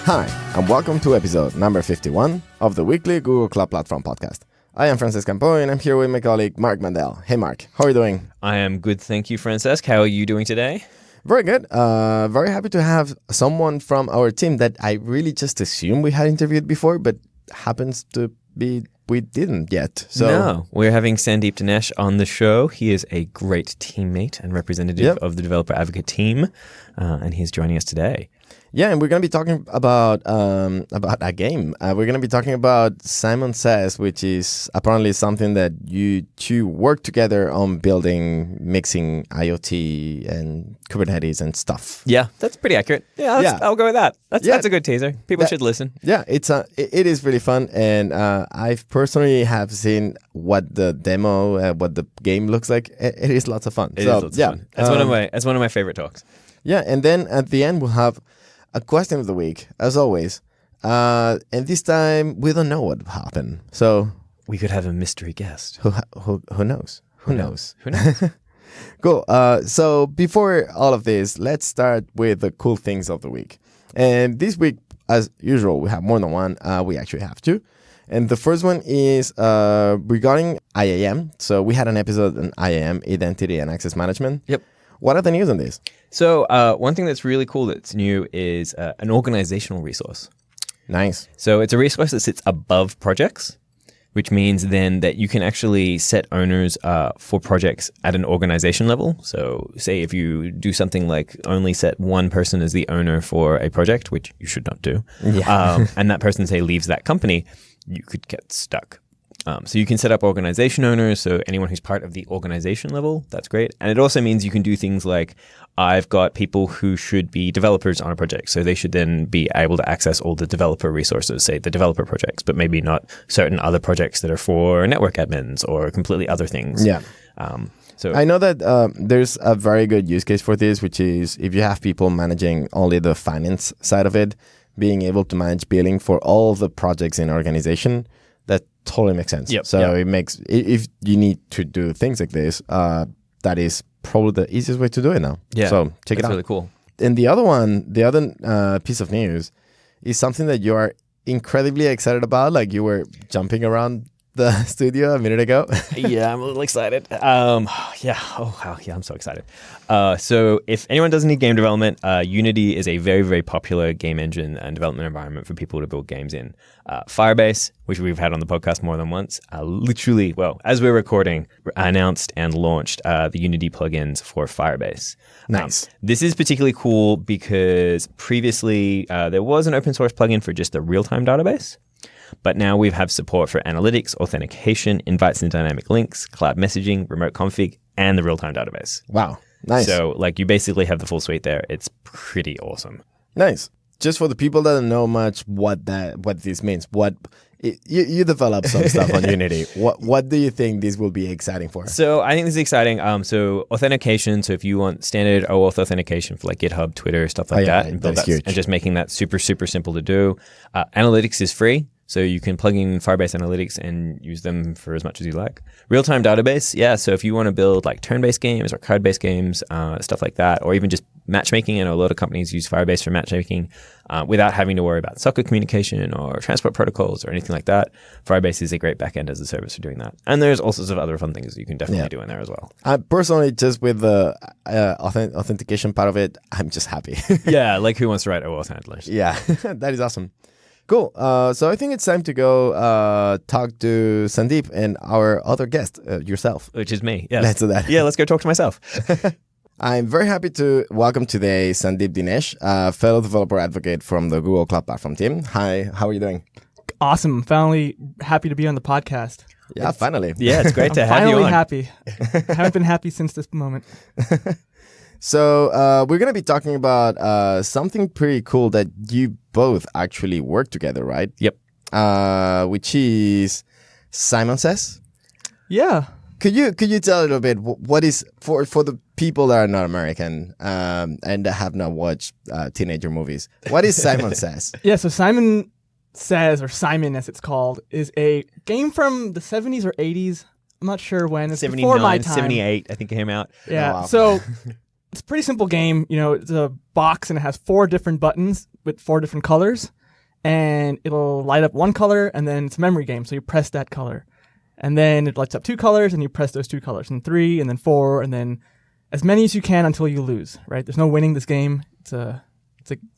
Hi, and welcome to episode number 51 of the weekly Google Cloud Platform podcast. I am Francesc and Mark, and I'm here with my colleague Mark Mandel. Hey Mark, how are you doing? I am good, thank you, Francesc. How are you doing today? Very good. Very happy to have someone from our team that I really just assumed we had interviewed before, but happens to be we didn't yet. So no, we're having Sandeep Dinesh on the show. He is a great teammate and representative of the Developer Advocate team, and he's joining us today. Yeah, and we're going to be talking about a game. We're going to be talking about Simon Says, which is apparently something that you two work together on building, mixing IoT and Kubernetes and stuff. Yeah, that's pretty accurate. Yeah, I'll go with that. That's a good teaser. People should listen. Yeah, it is really fun, and I've personally have seen what the demo, what the game looks like. It is lots of fun. It is lots of fun. It's one of my favorite talks. Yeah, and then at the end we'll have a question of the week, as always. And this time, we don't know what will happen. So we could have a mystery guest. Who knows? Who knows? Who knows? Cool. So before all of this, let's start with the cool things of the week. And this week, as usual, we have more than one. We actually have two. And the first one is regarding IAM. So we had an episode on IAM, Identity and Access Management. Yep. What are the news on this? So one thing that's really cool that's new is an organizational resource. Nice. So it's a resource that sits above projects, which means then that you can actually set owners for projects at an organization level. So say if you do something like only set one person as the owner for a project, which you should not do, and that person, say, leaves that company, you could get stuck. So you can set up organization owners, so anyone who's part of the organization level, that's great. And it also means you can do things like, I've got people who should be developers on a project, so they should then be able to access all the developer resources, say the developer projects, but maybe not certain other projects that are for network admins or completely other things. Yeah. So I know that there's a very good use case for this, which is if you have people managing only the finance side of it, being able to manage billing for all of the projects in an organization, that totally makes sense. It makes, if you need to do things like this, that is probably the easiest way to do it now. Yeah, so check it out. That's really cool. And the other piece of news is something that you are incredibly excited about. Like you were jumping around the studio a minute ago. Yeah, I'm a little excited. I'm so excited. So if anyone doesn't need game development, Unity is a very, very popular game engine and development environment for people to build games in. Firebase, which we've had on the podcast more than once, as we're recording, announced and launched the Unity plugins for Firebase. Nice. This is particularly cool because previously there was an open source plugin for just the real-time database. But now we have support for analytics, authentication, invites and dynamic links, cloud messaging, remote config, and the real-time database. Wow. Nice. So you basically have the full suite there. It's pretty awesome. Nice. Just for the people that don't know much what this means, you develop some stuff on Unity. What do you think this will be exciting for? So I think this is exciting. So authentication. So if you want standard OAuth authentication for like GitHub, Twitter, stuff like that, and build that, and just making that super, super simple to do. Analytics is free. So you can plug in Firebase Analytics and use them for as much as you like. Real-time database, yeah. So if you want to build like turn-based games or card-based games, stuff like that, or even just matchmaking, I know a lot of companies use Firebase for matchmaking without having to worry about socket communication or transport protocols or anything like that. Firebase is a great backend as a service for doing that. And there's all sorts of other fun things you can definitely do in there as well. Personally, just with the authentication part of it, I'm just happy. Yeah, like who wants to write OAuth handlers? Yeah, that is awesome. Cool. So I think it's time to go talk to Sandeep and our other guest, yourself. Which is me. Yes. Let's do that. Yeah, let's go talk to myself. I'm very happy to welcome today Sandeep Dinesh, fellow developer advocate from the Google Cloud Platform team. Hi, how are you doing? Awesome. Finally happy to be on the podcast. Yeah, finally. Yeah, it's great to have you finally on. Happy. Haven't been happy since this moment. So we're going to be talking about something pretty cool that you both actually work together, right? Yep. Which is Simon Says. Yeah. Could you tell a little bit what is for the people that are not American and that have not watched teenager movies? What is Simon Says? Yeah. So Simon Says, or Simon as it's called, is a game from the 70s or 80s. I'm not sure when. It's before my time. 78, I think it came out. Yeah. Oh, wow. So it's a pretty simple game. You know, it's a box and it has 4 different buttons with 4 different colors, and it'll light up one color, and then it's a memory game. So you press that color, and then it lights up 2 colors, and you press those 2 colors, and 3, and then 4, and then as many as you can until you lose. Right? There's no winning this game. It's a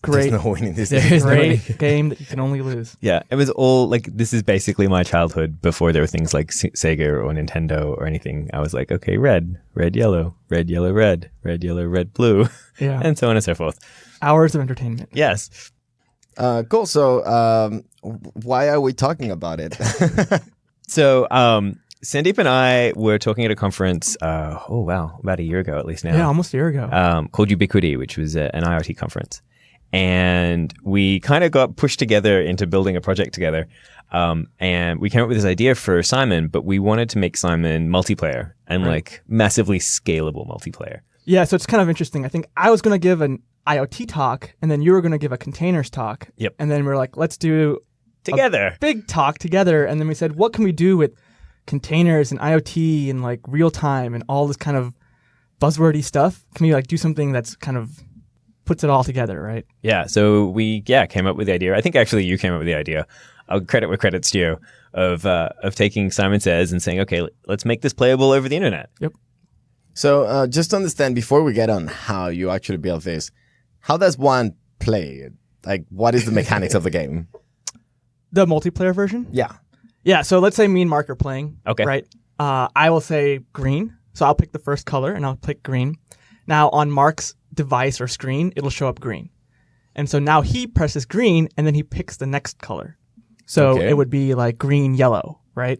great, There's no winning this great game that you can only lose. Yeah, it was all like, this is basically my childhood before there were things like Sega or Nintendo or anything. I was like, okay, red, yellow, red, yellow, red, yellow, red, blue, Yeah. and so on and so forth. Hours of entertainment. Yes. Cool. So why are we talking about it? So Sandeep and I were talking at a conference, about a year ago at least now. Yeah, almost a year ago. Called Ubiquity, which was an IoT conference. And we kind of got pushed together into building a project together. And we came up with this idea for Simon, but we wanted to make Simon multiplayer and like massively scalable multiplayer. Yeah, so it's kind of interesting. I think I was going to give an IoT talk, and then you were going to give a containers talk. Yep. And then we were like, let's do Together. a big talk together. And then we said, what can we do with containers and IoT and like real time and all this kind of buzzwordy stuff? Can we like do something that's kind of puts it all together, right? Yeah. So we came up with the idea. I think actually you came up with the idea. I'll credit where credit's due of taking Simon Says and saying, okay, let's make this playable over the internet. Yep. So just to understand, before we get on how you actually build this, how does one play it? Like, what is the mechanics of the game? The multiplayer version? Yeah. Yeah. So let's say me and Mark are playing. Okay. Right. I will say green. So I'll pick the first color and I'll pick green. Now on Mark's device or screen, it'll show up green. And so now he presses green and then he picks the next color. So it would be like green, yellow, right?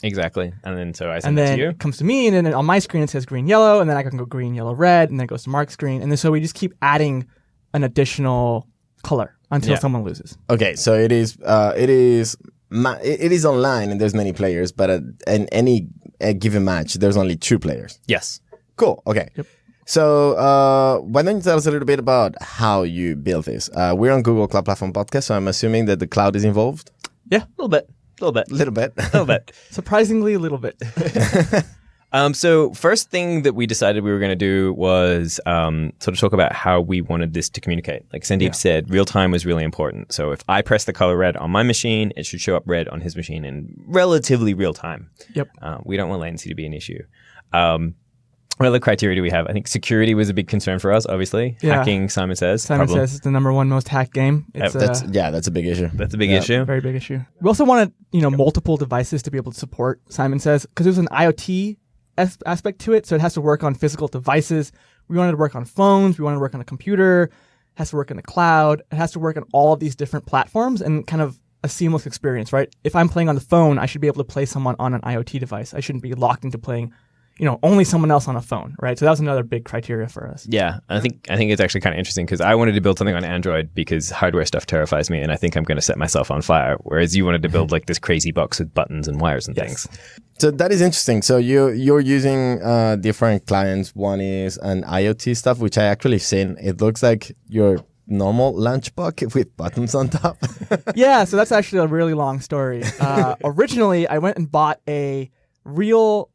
Exactly. And then so I And send it then to you. it comes to me, and then on my screen it says green, yellow, and then I can go green, yellow, red, and then it goes to Mark's screen. And then so we just keep adding an additional color until someone loses. Okay, so it is online and there's many players, but in any given match there's only 2 players. Yes. Cool. Okay. Yep. So why don't you tell us a little bit about how you built this? We're on Google Cloud Platform Podcast, so I'm assuming that the cloud is involved. Yeah, A little bit. A little bit. surprisingly a little bit. So first thing that we decided we were going to do was sort of talk about how we wanted this to communicate. Like Sandeep said, real time was really important. So if I press the color red on my machine, it should show up red on his machine in relatively real time. Yep. We don't want latency to be an issue. What other criteria do we have? I think security was a big concern for us, obviously. Yeah. Hacking, Simon Says. Simon Says it's the number 1 most hacked game. It's That's a big issue. That's a big issue. very big issue. We also wanted, multiple devices to be able to support Simon Says, because there's an IoT aspect to it, so it has to work on physical devices. We wanted to work on phones. We wanted to work on a computer. It has to work in the cloud. It has to work on all of these different platforms and kind of a seamless experience, right? If I'm playing on the phone, I should be able to play someone on an IoT device. I shouldn't be locked into playing only someone else on a phone, right? So that was another big criteria for us. Yeah, I think it's actually kind of interesting because I wanted to build something on Android because hardware stuff terrifies me, and I think I'm going to set myself on fire. Whereas you wanted to build like this crazy box with buttons and wires and things. So that is interesting. So you're using different clients. One is an IoT stuff, which I actually seen. It looks like your normal lunchbox with buttons on top. Yeah, so that's actually a really long story. Originally, I went and bought a real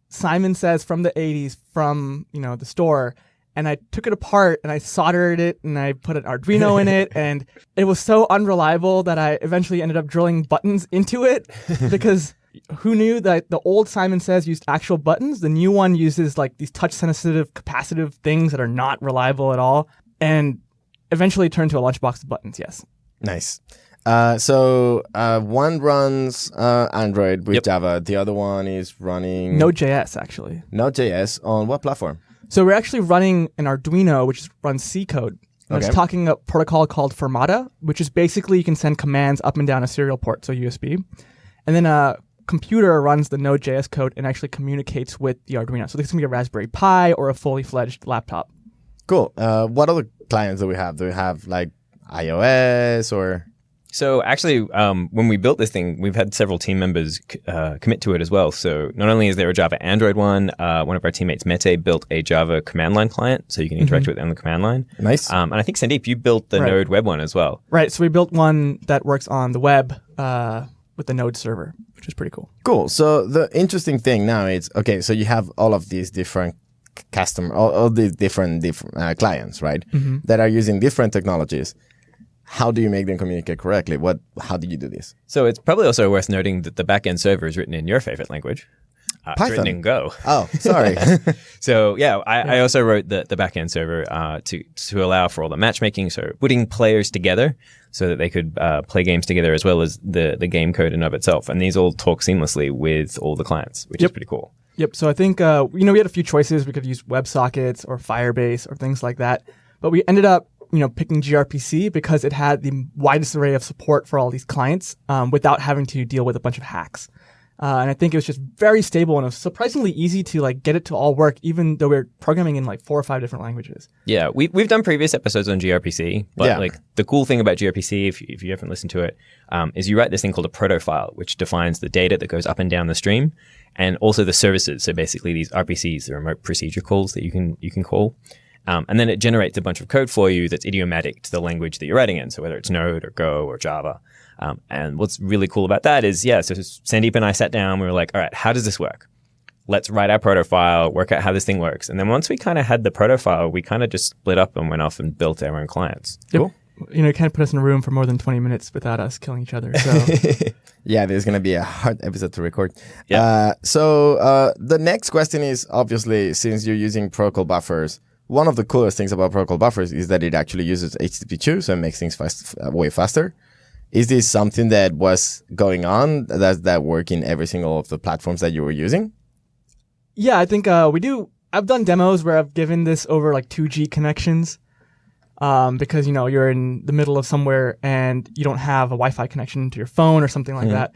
Simon Says from the 80s from, the store. And I took it apart and I soldered it and I put an Arduino in it. And it was so unreliable that I eventually ended up drilling buttons into it because who knew that the old Simon Says used actual buttons? The new one uses like these touch sensitive capacitive things that are not reliable at all. And eventually turned to a lunchbox of buttons. Yes. Nice. So one runs Android with Java. The other one is running Node.js, actually. Node.js on what platform? So we're actually running an Arduino, which runs C code. And It's talking a protocol called Fermata, which is basically you can send commands up and down a serial port, so USB. And then a computer runs the Node.js code and actually communicates with the Arduino. So this can be a Raspberry Pi or a fully fledged laptop. Cool. What other clients do we have? Do we have like iOS or... So actually, when we built this thing, we've had several team members commit to it as well. So not only is there a Java Android one of our teammates, Mete, built a Java command line client, so you can interact with it on the command line. Nice. And I think, Sandeep, you built the Node web one as well. Right. So we built one that works on the web with the Node server, which is pretty cool. Cool. So the interesting thing now is, okay, so you have all of these different all these different clients, right? That are using different technologies. how do you make them communicate correctly? How do you do this? So it's probably also worth noting that the backend server is written in your favorite language. It's Python. written in Go. Oh, sorry. So yeah, I also wrote the backend server to allow for all the matchmaking, so putting players together so that they could play games together as well as the game code in and of itself. And these all talk seamlessly with all the clients, which is pretty cool. Yep. So I think, we had a few choices. We could use WebSockets or Firebase or things like that. But we ended up, picking gRPC because it had the widest array of support for all these clients without having to deal with a bunch of hacks. And I think it was just very stable and it was surprisingly easy to get it to all work, even though we're programming in 4 or 5 different languages. Yeah, we've done previous episodes on gRPC, but the cool thing about gRPC, if you haven't listened to it, is you write this thing called a proto file, which defines the data that goes up and down the stream, and also the services. So basically, these RPCs, the remote procedure calls that you can call, and then it generates a bunch of code for you that's idiomatic to the language that you're writing in. So whether it's Node or Go or Java. And what's really cool about that is, so Sandeep and I sat down, we were like, all right, how does this work? Let's write our proto file, work out how this thing works. And then once we kind of had the proto file, we kind of just split up and went off and built our own clients. Yep. Cool. You can't put us in a room for more than 20 minutes without us killing each other. So Yeah, there's going to be a hard episode to record. Yeah. So the next question is, obviously, since you're using protocol buffers, one of the coolest things about protocol buffers is that it actually uses HTTP2, so it makes things way faster. Is this something that was going on? Does that work in every single of the platforms that you were using? Yeah, I think we do. I've done demos where I've given this over 2G connections because, you're in the middle of somewhere and you don't have a Wi-Fi connection to your phone or something like that.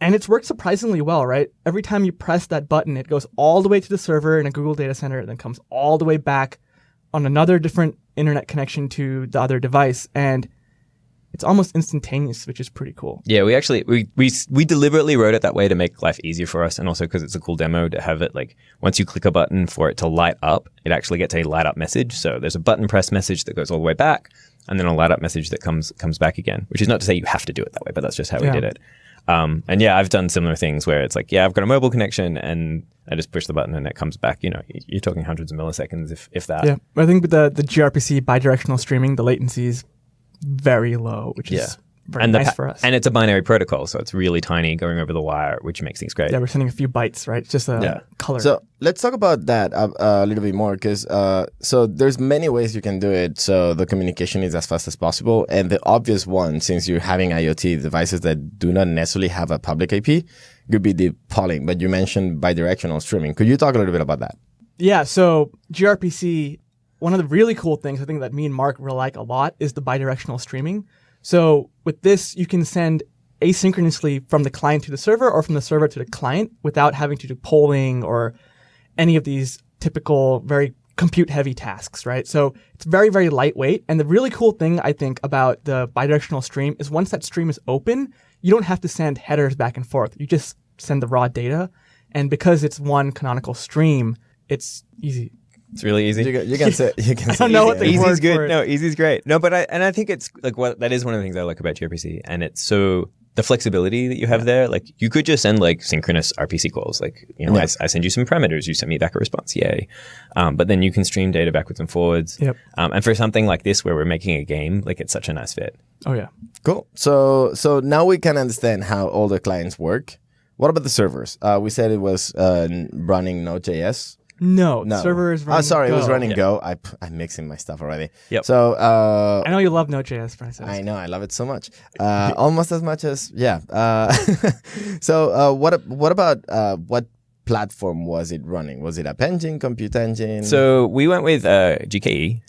And it's worked surprisingly well, right? Every time you press that button, it goes all the way to the server in a Google data center and then comes all the way back on another different internet connection to the other device. And it's almost instantaneous, which is pretty cool. Yeah, we actually we deliberately wrote it that way to make life easier for us, and also because it's a cool demo to have it once you click a button for it to light up, it actually gets a light up message. So there's a button press message that goes all the way back, and then a light up message that comes back again. Which is not to say you have to do it that way, but that's just how we did it. And I've done similar things where it's I've got a mobile connection and I just push the button and it comes back. You're talking hundreds of milliseconds, if that. Yeah, I think with the gRPC bi-directional streaming, the latency is very low, which is very nice for us. And it's a binary protocol, so it's really tiny going over the wire, which makes things great. Yeah, we're sending a few bytes, right? It's just a color. So let's talk about that a little bit more because so there's many ways you can do it so the communication is as fast as possible. And the obvious one, since you're having IoT devices that do not necessarily have a public IP, could be the polling. But you mentioned bidirectional streaming. Could you talk a little bit about that? Yeah, so gRPC, one of the really cool things I think that me and Mark really like a lot is the bidirectional streaming. So with this, you can send asynchronously from the client to the server or from the server to the client without having to do polling or any of these typical very compute-heavy tasks, right? So it's very, very lightweight. And the really cool thing, I think, about the bidirectional stream is once that stream is open, you don't have to send headers back and forth. You just send the raw data. And because it's one canonical stream, it's easy. It's really easy. You can say. I don't know what the easy's word good. for it. No, easy's great. No, but I think it's that is one of the things I like about gRPC, and it's so the flexibility that you have there. You could just send synchronous RPC calls. I send you some parameters, you send me back a response, yay. But then you can stream data backwards and forwards. Yep. And for something like this where we're making a game, it's such a nice fit. Oh yeah. Cool. So now we can understand how all the clients work. What about the servers? We said it was running Node.js. No, server is running Go. It was running Yeah. Go. I'm mixing my stuff already. Yep. So I know you love Node.js, Francesc. I know I love it so much, almost as much as So what about what platform was it running? Was it App Engine, Compute Engine? So we went with GKE.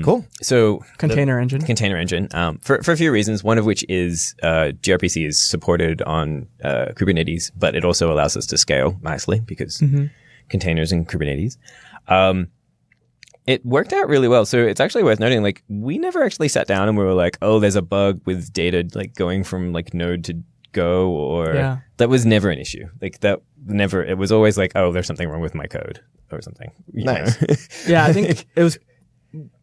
Cool. So Container engine. Container engine. For a few reasons. One of which is gRPC is supported on Kubernetes, but it also allows us to scale nicely because containers in Kubernetes. It worked out really well. So it's actually worth noting, we never actually sat down and we were like, oh, there's a bug with data going from Node to Go, or that was never an issue. It was always oh, there's something wrong with my code or something. Nice. Yeah, I think it was,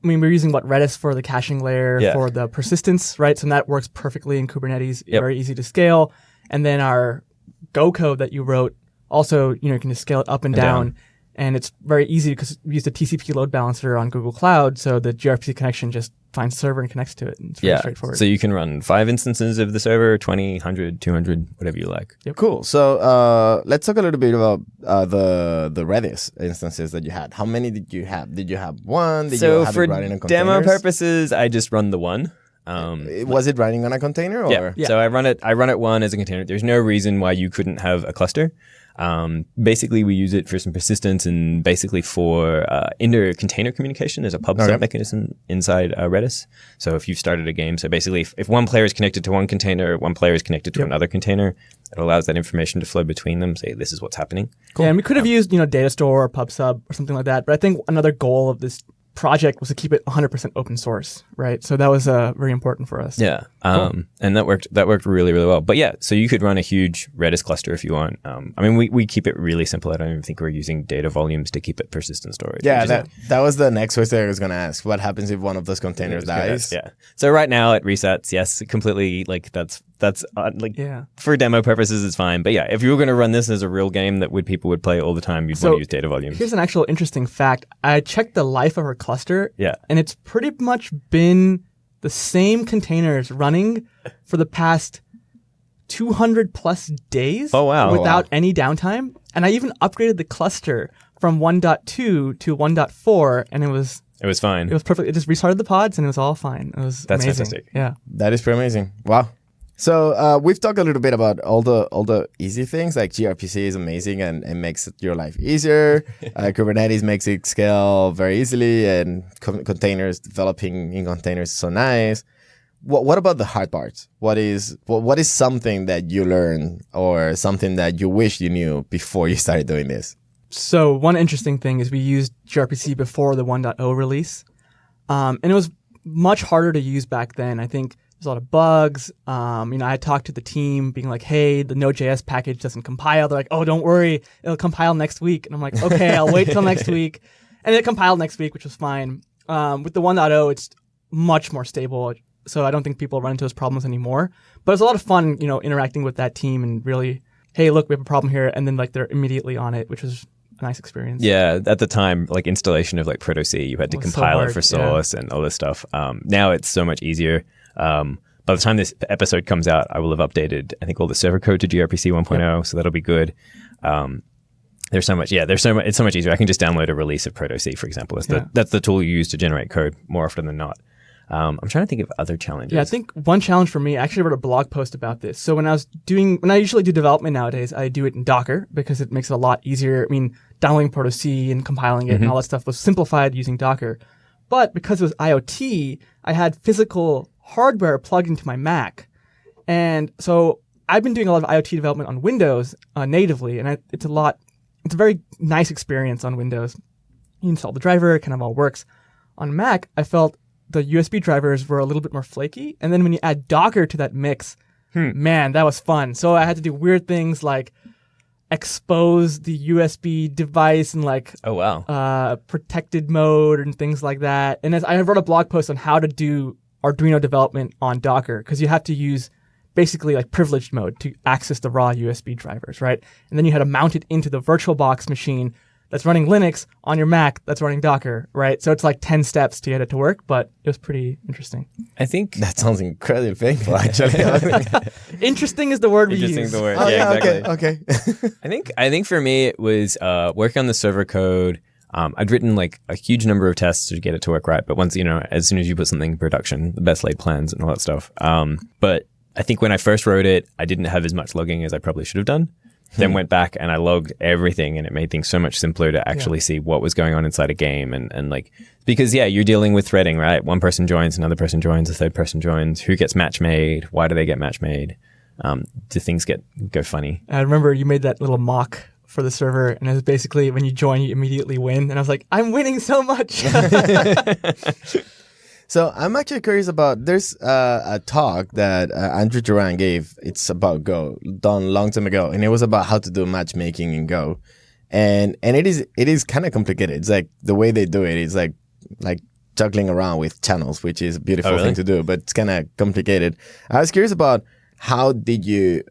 we're using Redis for the caching layer for the persistence, right? So that works perfectly in Kubernetes, very easy to scale. And then our Go code that you wrote, also, you can just scale it up and down. And it's very easy because we use the TCP load balancer on Google Cloud, so the gRPC connection just finds the server and connects to it. And it's really straightforward. So you can run 5 instances of the server, 20, 100, 200, whatever you like. Yep. Cool. So let's talk a little bit about the Redis instances that you had. How many did you have? Did you have one? Did you have it running on containers? Demo purposes, I just run the one. Was it running on a container? Or? Yeah. So I run it one as a container. There's no reason why you couldn't have a cluster. Basically, we use it for some persistence and basically for inter-container communication. There's a pub sub mechanism inside Redis. So if you've started a game, so basically if one player is connected to one container, one player is connected to another container, it allows that information to flow between them, say this is what's happening. Cool. Yeah, and we could have used data store or pub sub or something like that. But I think another goal of this project was to keep it 100% open source, right? So that was very important for us. Yeah, and that worked really, really well. But yeah, so you could run a huge Redis cluster if you want. I mean, we keep it really simple. I don't even think we're using data volumes to keep it persistent storage. Yeah, that was the next question I was going to ask. What happens if one of those containers dies? Yeah. So right now it resets. Yes, completely. Like that's for demo purposes it's fine. But yeah, if you were going to run this as a real game that people would play all the time, you'd want to use data volumes. Here's an actual interesting fact. I checked the life of our cluster. Yeah. And it's pretty much been the same containers running for the past 200 plus days. Oh, wow. Without any downtime. And I even upgraded the cluster from 1.2 to 1.4 and it was fine. It was perfect. It just restarted the pods and it was all fine. It was That's amazing. fantastic. Yeah. That is pretty amazing. Wow. So we've talked a little bit about all the easy things, like gRPC is amazing and makes your life easier. Kubernetes makes it scale very easily, and containers, developing in containers is so nice. What about the hard parts? What is something that you learned or something that you wish you knew before you started doing this? So one interesting thing is we used gRPC before the 1.0 release, and it was much harder to use back then. I think there's a lot of bugs. I talked to the team being like, hey, the Node.js package doesn't compile. They're like, oh, don't worry. It'll compile next week. And I'm like, okay, I'll wait till next week. And it compiled next week, which was fine. With the 1.0, it's much more stable. So I don't think people run into those problems anymore. But it's a lot of fun, interacting with that team and really, hey, look, we have a problem here. And then they're immediately on it, which was a nice experience. Yeah, at the time, installation of Proto C, you had to compile it for source and all this stuff. Now it's so much easier. By the time this episode comes out, I will have updated, I think, all the server code to gRPC 1.0, so that'll be good. It's so much easier. I can just download a release of Proto C, for example. That's the tool you use to generate code more often than not. I'm trying to think of other challenges. Yeah, I think one challenge for me, I actually wrote a blog post about this. So when I usually do development nowadays, I do it in Docker because it makes it a lot easier. I mean, downloading Proto C and compiling it and all that stuff was simplified using Docker. But because it was IoT, I had physical hardware plugged into my Mac. And so I've been doing a lot of IoT development on Windows natively, and it's a very nice experience on Windows. You install the driver, it kind of all works. On Mac, I felt the USB drivers were a little bit more flaky. And then when you add Docker to that mix, man, that was fun. So I had to do weird things like expose the USB device in protected mode and things like that. And I wrote a blog post on how to do Arduino development on Docker, because you have to use basically privileged mode to access the raw USB drivers, right? And then you had to mount it into the VirtualBox machine that's running Linux on your Mac that's running Docker, right? So it's 10 steps to get it to work, but it was pretty interesting. I think that sounds incredibly painful, actually. Interesting is the word we use. Interesting is the word. Oh, yeah, exactly. Okay. I think for me it was working on the server code. I'd written a huge number of tests to get it to work right, but once as soon as you put something in production, the best laid plans and all that stuff. But I think when I first wrote it, I didn't have as much logging as I probably should have done. Then went back and I logged everything, and it made things so much simpler to actually see what was going on inside a game. And because you're dealing with threading, right? One person joins, another person joins, a third person joins. Who gets match made? Why do they get match made? Do things go funny? I remember you made that little mock for the server, and it was basically when you join, you immediately win. And I was like, I'm winning so much. So I'm actually curious about, there's a talk that Andrew Duran gave. It's about Go, done a long time ago. And it was about how to do matchmaking in Go. And it is kind of complicated. It's the way they do it is like juggling around with channels, which is a beautiful thing to do, but it's kind of complicated. I was curious about how did you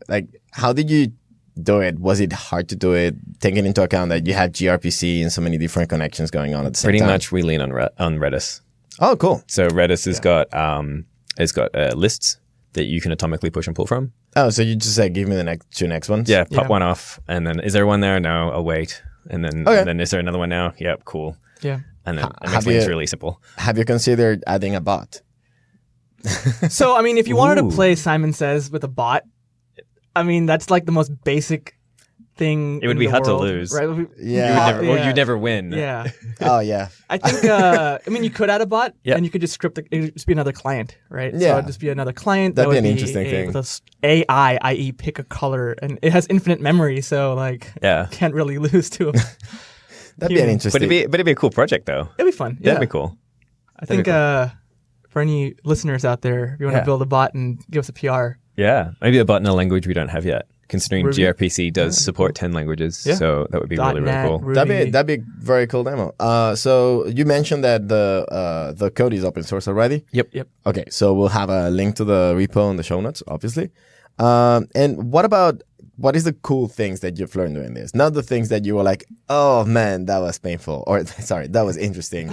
do it? Was it hard to do it, taking into account that you have gRPC and so many different connections going on at the same Pretty time? much we lean on Redis. Oh, cool. So Redis has got lists that you can atomically push and pull from. Oh, so you just say, give me the two next ones? Yeah, pop one off, and then is there one there? No, I'll wait. And then is there another one now? Yep, cool. Yeah. And then it makes things really simple. Have you considered adding a bot? So, I mean, if you wanted to play Simon Says with a bot, I mean, that's like the most basic thing. It would be hard to lose. Right? Yeah. You'd never win. Yeah. Oh, yeah. I think, I mean, you could add a bot Yep. and you could just script it would just be another client, right? So Yeah. it'd just be another client. That'd that be would an interesting thing. With a AI, i.e. pick a color, and it has infinite memory, so like, Yeah. can't really lose to them. That'd be an But interesting. But it'd be a cool project though. It'd be fun. Yeah. That'd be cool. I think for any listeners out there, if you want to build a bot and give us a PR. Yeah. Maybe a bot in a language we don't have yet. Considering Ruby. gRPC does support 10 languages, Yeah. so that would be really, .NET, really cool. Ruby. That'd be a very cool demo. So you mentioned that the code is open source already. Yep. Okay, so we'll have a link to the repo in the show notes, obviously. And what is the cool things that you've learned doing this? Not the things that you were like, oh man, that was painful, or sorry, that was interesting,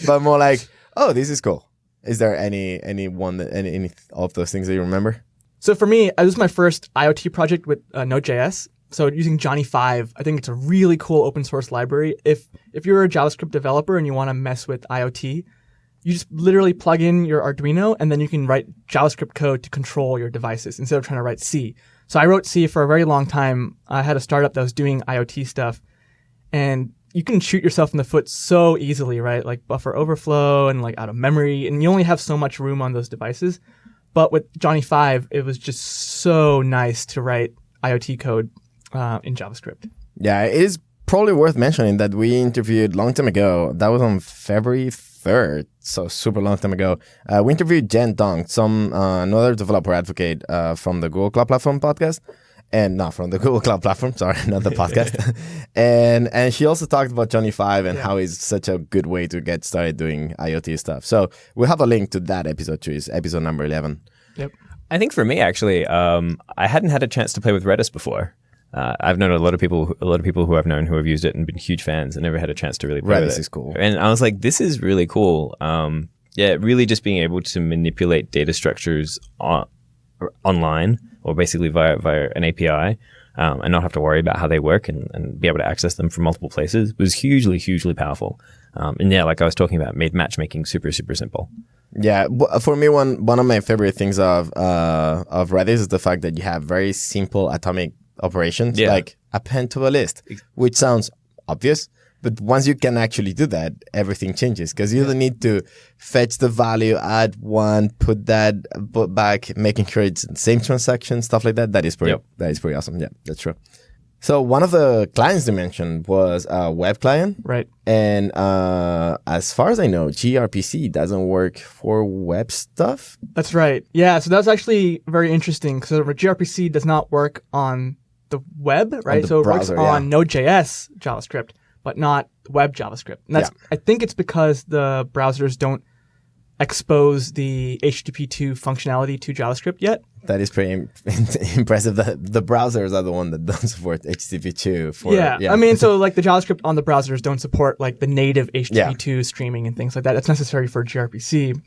but more like, oh, this is cool. Is there any of those things that you remember? So for me, this was my first IoT project with Node.js. So using Johnny 5, I think it's a really cool open source library. If you're a JavaScript developer and you want to mess with IoT, you just literally plug in your Arduino and then you can write JavaScript code to control your devices instead of trying to write C. So I wrote C for a very long time. I had a startup that was doing IoT stuff, and you can shoot yourself in the foot so easily, right? Like buffer overflow and like out of memory, and you only have so much room on those devices. But with Johnny 5, it was just so nice to write IoT code in JavaScript. Yeah, it is probably worth mentioning that we interviewed long time ago. That was on February 3rd, so super long time ago. We interviewed Jen Dong, another developer advocate from the Google Cloud Platform podcast. And not from the Google Cloud Platform, sorry, not the podcast. and she also talked about Johnny 5 and how it's such a good way to get started doing IoT stuff. So we'll have a link to that episode too. It's episode number 11. Yep. I think for me, actually, I hadn't had a chance to play with Redis before. I've known a lot of people who I've known who have used it and been huge fans and never had a chance to really play with it. Redis is cool. And I was like, this is really cool. Really just being able to manipulate data structures online or basically via an API and not have to worry about how they work and be able to access them from multiple places was hugely, hugely powerful. Like I was talking about, made matchmaking super, super simple. Yeah, for me, one of my favorite things of Redis is the fact that you have very simple atomic operations, like append to a list, which sounds obvious. But once you can actually do that, everything changes because you don't need to fetch the value, add one, put back, making sure it's the same transaction, stuff like that. That is pretty awesome. Yeah, that's true. So one of the clients they mentioned was a web client. Right. And as far as I know, gRPC doesn't work for web stuff. That's right. Yeah, so that's actually very interesting because gRPC does not work on the web, right? So it browser, works on Node.js JavaScript, but not web JavaScript. And that's I think it's because the browsers don't expose the HTTP2 functionality to JavaScript yet. That is pretty impressive. The browsers are the one that don't support HTTP2. I mean, so like the JavaScript on the browsers don't support like the native HTTP2 streaming and things like that. That's necessary for gRPC.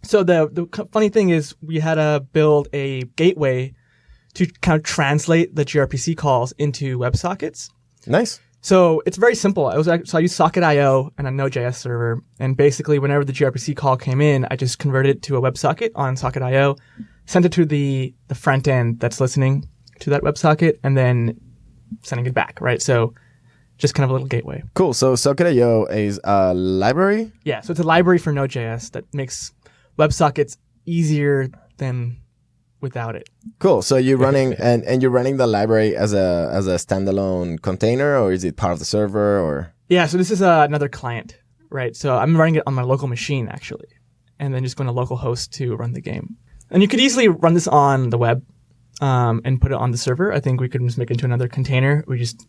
So the funny thing is we had to build a gateway to kind of translate the gRPC calls into WebSockets. Nice. So it's very simple. I used Socket.io and a Node.js server, and basically whenever the gRPC call came in, I just converted it to a WebSocket on Socket.io, sent it to the front end that's listening to that WebSocket, and then sending it back, right? So just kind of a little gateway. Cool. So Socket.io is a library? Yeah, so it's a library for Node.js that makes WebSockets easier than without it. Cool. So you're running and you're running the library as a standalone container, or is it part of the server, or? Yeah, so this is another client, right? So I'm running it on my local machine actually, and then just going to localhost to run the game. And you could easily run this on the web and put it on the server. I think we could just make it into another container. We just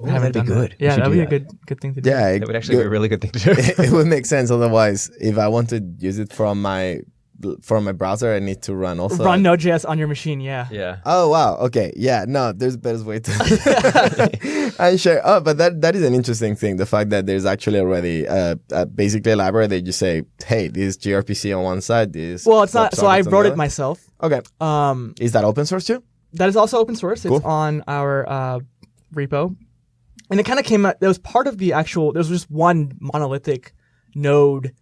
haven't done good. That. Yeah, that would be a good thing to do. Yeah, That would actually be a really good thing to do. It would make sense. Otherwise, if I want to use it from my from my browser, I need to run also. Run Node.js on your machine, yeah. Yeah. Oh wow. Okay. Yeah. No, there's a better way to. I'm sure. Oh, but that is an interesting thing. The fact that there's actually already basically a library that you say, hey, this is gRPC on one side. This. Well, it's not. So I WebSockets on wrote the it other. myself. Okay. Is that open source too? That is also open source. Cool. It's on our repo, and it kind of came out. That was part of the actual. There was just one monolithic Node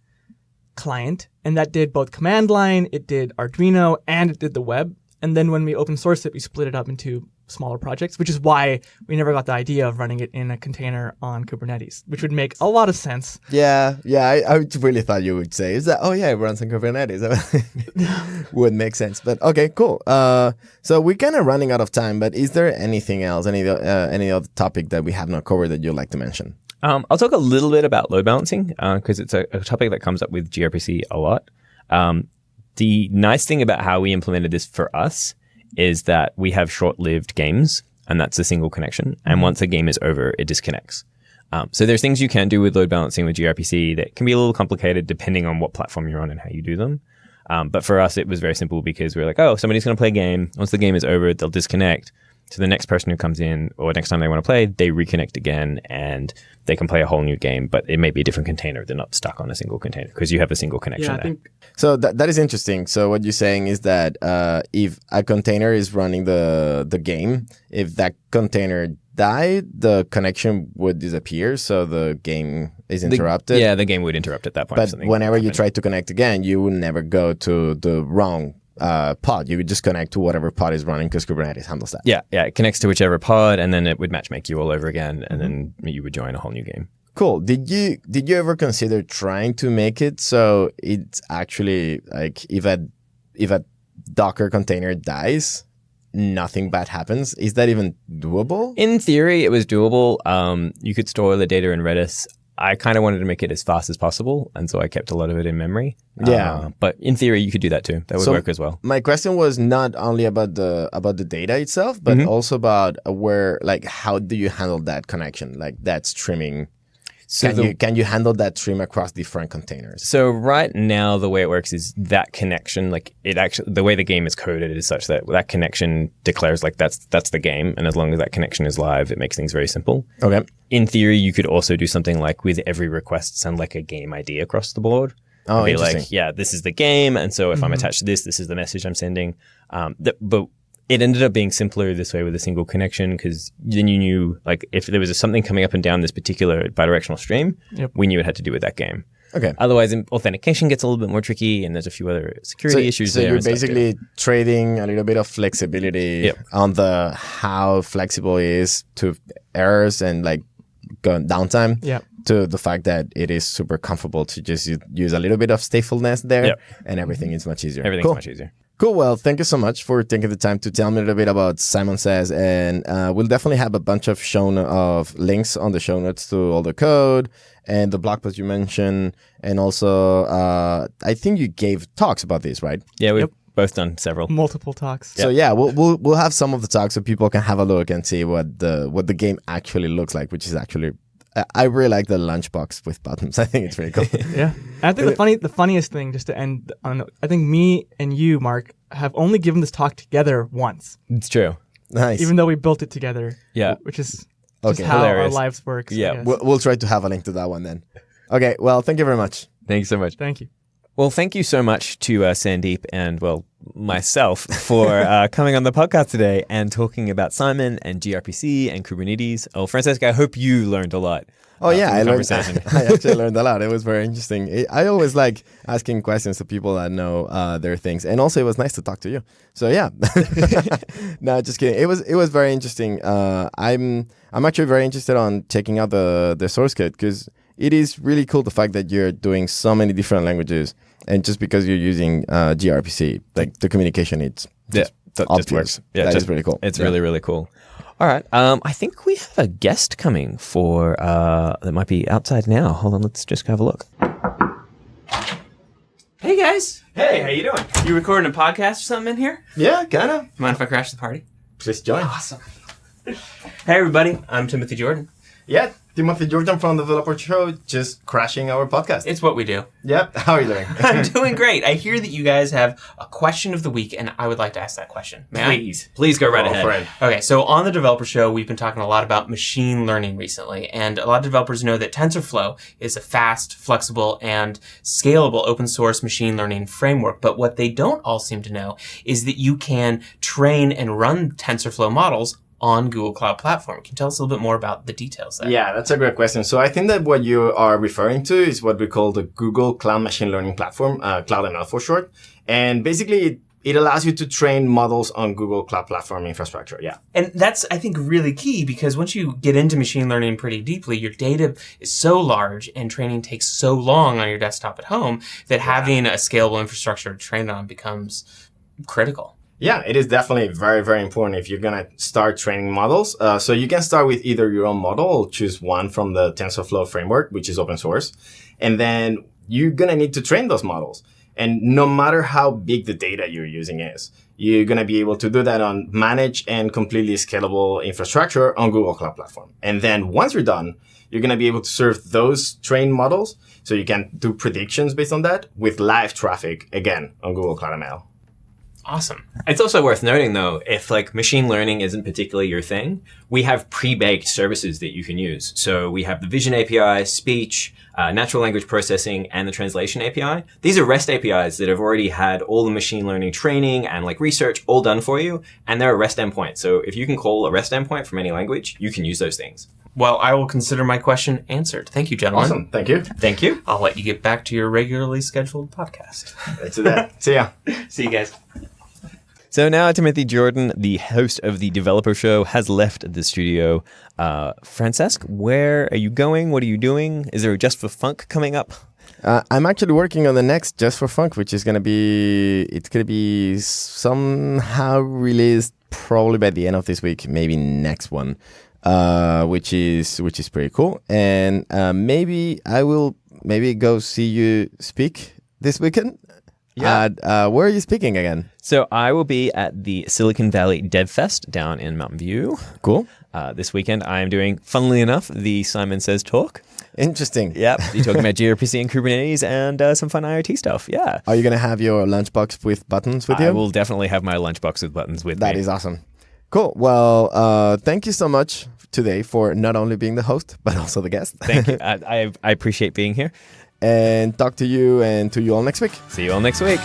client, and that did both command line, it did Arduino, and it did the web. And then when we open sourced it, we split it up into smaller projects, which is why we never got the idea of running it in a container on Kubernetes, which would make a lot of sense. Yeah. I really thought you would say, is that, oh yeah, it runs on Kubernetes. Would make sense. But okay, cool. So we're kind of running out of time, but is there anything else, any other topic that we have not covered that you'd like to mention? I'll talk a little bit about load balancing because it's a topic that comes up with gRPC a lot. The nice thing about how we implemented this for us is that we have short-lived games, and that's a single connection. And once a game is over, it disconnects. So there's things you can do with load balancing with gRPC that can be a little complicated depending on what platform you're on and how you do them. But for us, it was very simple because we're like, oh, somebody's going to play a game. Once the game is over, they'll disconnect. So the next person who comes in or next time they want to play, they reconnect again and they can play a whole new game, but it may be a different container. They're not stuck on a single container because you have a single connection there. So that is interesting. So what you're saying is that if a container is running the game, if that container died, the connection would disappear. So the game is interrupted. The game would interrupt at that point. But whenever you try to connect again, you would never go to the wrong pod. You would just connect to whatever pod is running because Kubernetes handles that. Yeah. It connects to whichever pod and then it would matchmake you all over again and then you would join a whole new game. Cool. Did you ever consider trying to make it so it's actually like if a Docker container dies, nothing bad happens? Is that even doable? In theory, it was doable. You could store the data in Redis. I kind of wanted to make it as fast as possible, and so I kept a lot of it in memory. Yeah. But in theory, you could do that too. That would work as well. My question was not only about the data itself, but also about how do you handle that connection, like that streaming? So can you handle that stream across different containers? So right now, the way it works is that connection, like it actually, the way the game is coded is such that that connection declares like that's the game, and as long as that connection is live, it makes things very simple. Okay. In theory, you could also do something like with every request, send like a game ID across the board. Oh, be interesting. like, yeah, this is the game, and so if I'm attached to this is the message I'm sending. But it ended up being simpler this way with a single connection because then you knew, like, if there was something coming up and down this particular bidirectional stream, we knew it had to do with that game. Okay. Otherwise, authentication gets a little bit more tricky, and there's a few other security issues there. So you're basically trading a little bit of flexibility on how flexible it is to errors and like downtime to the fact that it is super comfortable to just use a little bit of statefulness there and everything is much easier. Everything's much easier. Cool. Well, thank you so much for taking the time to tell me a little bit about Simon Says, and we'll definitely have a bunch of links on the show notes to all the code and the blog post you mentioned, and also I think you gave talks about this, right? Yeah, we've both done several, multiple talks. So yeah, we'll have some of the talks so people can have a look and see what the game actually looks like, which is actually. I really like the lunchbox with buttons. I think it's very cool. Yeah. And I think the funniest thing, just to end on, I think me and you, Mark, have only given this talk together once. It's true. Nice. Even though we built it together. Yeah. Which is just Okay. how Hilarious. our lives work. Yeah. We'll try to have a link to that one then. Okay. Well, thank you very much. Thanks so much. Thank you. Well, thank you so much to Sandeep and, myself for coming on the podcast today and talking about Simon and gRPC and Kubernetes. Oh, Francesc, I hope you learned a lot. Oh yeah, from I the learned. conversation. I actually learned a lot. It was very interesting. I always like asking questions to people that know their things, and also it was nice to talk to you. So yeah, no, just kidding. It was very interesting. I'm actually very interested on checking out the source code because it is really cool the fact that you're doing so many different languages, and just because you're using gRPC, like the communication, it's that obvious. just works. Yeah, that is really cool. It's really, really cool. All right. I think we have a guest coming for that might be outside now. Hold on, let's just have a look. Hey guys, Hey, how you doing? you recording a podcast or something in here? Yeah, kind of. Mind if I crash the party? Just join. Awesome. Hey everybody, I'm Timothy Jordan. Yeah, Timothy Jordan from the Developer Show, just crashing our podcast. It's what we do. Yep. How are you doing? I'm doing great. I hear that you guys have a question of the week, and I would like to ask that question. May I? Please go right Go ahead. for it. Okay, so on the Developer Show, we've been talking a lot about machine learning recently, and a lot of developers know that TensorFlow is a fast, flexible, and scalable open source machine learning framework. But what they don't all seem to know is that you can train and run TensorFlow models on Google Cloud Platform. Can you tell us a little bit more about the details there? Yeah, that's a great question. So I think that what you are referring to is what we call the Google Cloud Machine Learning Platform, CloudML for short. And basically, it allows you to train models on Google Cloud Platform infrastructure. Yeah. And that's, I think, really key because once you get into machine learning pretty deeply, your data is so large and training takes so long on your desktop at home that having a scalable infrastructure to train on becomes critical. Yeah, it is definitely very, very important if you're going to start training models. So you can start with either your own model or choose one from the TensorFlow framework, which is open source. And then you're going to need to train those models. And no matter how big the data you're using is, you're going to be able to do that on managed and completely scalable infrastructure on Google Cloud Platform. And then once you're done, you're going to be able to serve those trained models. So you can do predictions based on that with live traffic, again, on Google Cloud ML. Awesome. It's also worth noting, though, if like machine learning isn't particularly your thing, we have pre-baked services that you can use. So we have the Vision API, speech, natural language processing, and the translation API. These are REST APIs that have already had all the machine learning training and like research all done for you, and they're a REST endpoint. So if you can call a REST endpoint from any language, you can use those things. Well, I will consider my question answered. Thank you, gentlemen. Awesome. Thank you. Thank you. I'll let you get back to your regularly scheduled podcast. Let's do that. See ya. See you guys. So now Timothy Jordan, the host of the Developer Show, has left the studio. Francesc, where are you going? What are you doing? Is there a Just for Funk coming up? I'm actually working on the next Just for Funk, which is going to be somehow released probably by the end of this week, maybe next one, which is pretty cool. And maybe I will go see you speak this weekend. Yeah. Where are you speaking again? So I will be at the Silicon Valley Dev Fest down in Mountain View. Cool. This weekend I am doing, funnily enough, the Simon Says talk. Interesting. Yep. You're talking about gRPC and Kubernetes and some fun IoT stuff. Yeah. Are you going to have your lunchbox with buttons with you? I will definitely have my lunchbox with buttons with me. That is awesome. Cool. Well, thank you so much today for not only being the host, but also the guest. Thank you. I appreciate being here. And talk to you and to you all next week. See you all next week.